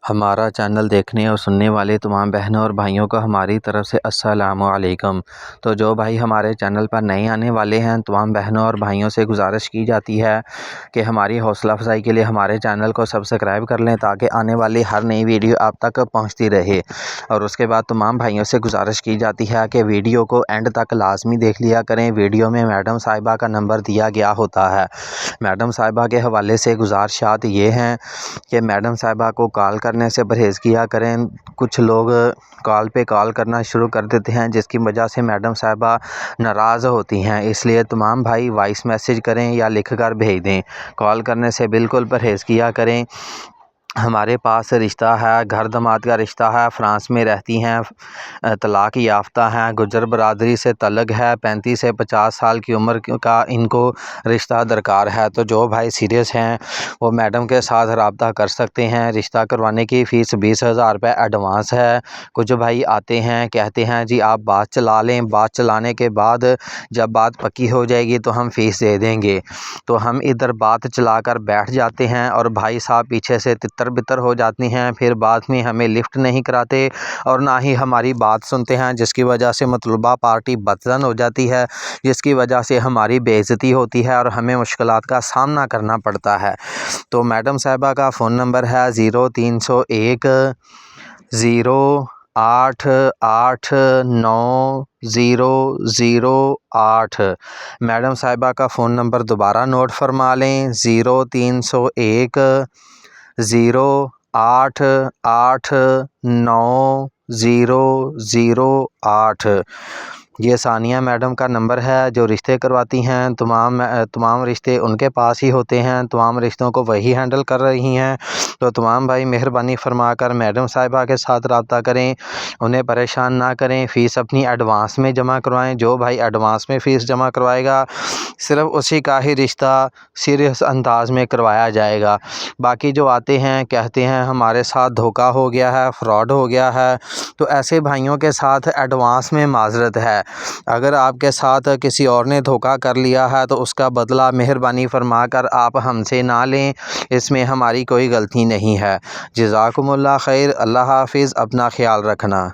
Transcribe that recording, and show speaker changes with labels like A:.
A: ہمارا چینل دیکھنے اور سننے والے تمام بہنوں اور بھائیوں کو ہماری طرف سے السلام علیکم۔ تو جو بھائی ہمارے چینل پر نئے آنے والے ہیں تمام بہنوں اور بھائیوں سے گزارش کی جاتی ہے کہ ہماری حوصلہ افزائی کے لیے ہمارے چینل کو سبسکرائب کر لیں تاکہ آنے والی ہر نئی ویڈیو آپ تک پہنچتی رہے۔ اور اس کے بعد تمام بھائیوں سے گزارش کی جاتی ہے کہ ویڈیو کو اینڈ تک لازمی دیکھ لیا کریں۔ ویڈیو میں میڈم صاحبہ کا نمبر دیا گیا ہوتا ہے۔ میڈم صاحبہ کے حوالے سے گزارشات یہ ہیں کہ میڈم صاحبہ کو کال کرنے سے پرہیز کیا کریں۔ کچھ لوگ کال پہ کال کرنا شروع کر دیتے ہیں جس کی وجہ سے میڈم صاحبہ ناراض ہوتی ہیں، اس لیے تمام بھائی وائس میسیج کریں یا لکھ کر بھیج دیں۔ کال کرنے سے بالکل پرہیز کیا کریں۔ ہمارے پاس رشتہ ہے، گھر داماد کا رشتہ ہے، فرانس میں رہتی ہیں، طلاق یافتہ ہیں، گجر برادری سے تعلق ہے، 35 سے 50 سال کی عمر کا ان کو رشتہ درکار ہے۔ تو جو بھائی سیریس ہیں وہ میڈم کے ساتھ رابطہ کر سکتے ہیں۔ رشتہ کروانے کی فیس 20,000 روپے ایڈوانس ہے۔ کچھ بھائی آتے ہیں کہتے ہیں جی آپ بات چلا لیں، بات چلانے کے بعد جب بات پکی ہو جائے گی تو ہم فیس دے دیں گے۔ تو ہم ادھر بات چلا کر بیٹھ جاتے ہیں اور بھائی صاحب پیچھے سے تتر بتر ہو جاتی ہیں، پھر بعد میں ہمیں لفٹ نہیں کراتے اور نہ ہی ہماری بات سنتے ہیں، جس کی وجہ سے مطلوبہ پارٹی بدظن ہو جاتی ہے، جس کی وجہ سے ہماری بے عزتی ہوتی ہے اور ہمیں مشکلات کا سامنا کرنا پڑتا ہے۔ تو میڈم صاحبہ کا فون نمبر ہے 0301 0889008۔ میڈم صاحبہ کا فون نمبر دوبارہ نوٹ فرما لیں 0301 0889008۔ یہ ثانیہ میڈم کا نمبر ہے جو رشتے کرواتی ہیں۔ تمام رشتے ان کے پاس ہی ہوتے ہیں، تمام رشتوں کو وہی ہینڈل کر رہی ہیں۔ تو تمام بھائی مہربانی فرما کر میڈم صاحبہ کے ساتھ رابطہ کریں، انہیں پریشان نہ کریں۔ فیس اپنی ایڈوانس میں جمع کروائیں۔ جو بھائی ایڈوانس میں فیس جمع کروائے گا صرف اسی کا ہی رشتہ سیریس انداز میں کروایا جائے گا۔ باقی جو آتے ہیں کہتے ہیں ہمارے ساتھ دھوکہ ہو گیا ہے، فراڈ ہو گیا ہے، تو ایسے بھائیوں کے ساتھ ایڈوانس میں معذرت ہے۔ اگر آپ کے ساتھ کسی اور نے دھوکہ کر لیا ہے تو اس کا بدلہ مہربانی فرما کر آپ ہم سے نہ لیں، اس میں ہماری کوئی غلطی نہیں ہے۔ جزاکم اللہ خیر۔ اللہ حافظ۔ اپنا خیال رکھنا۔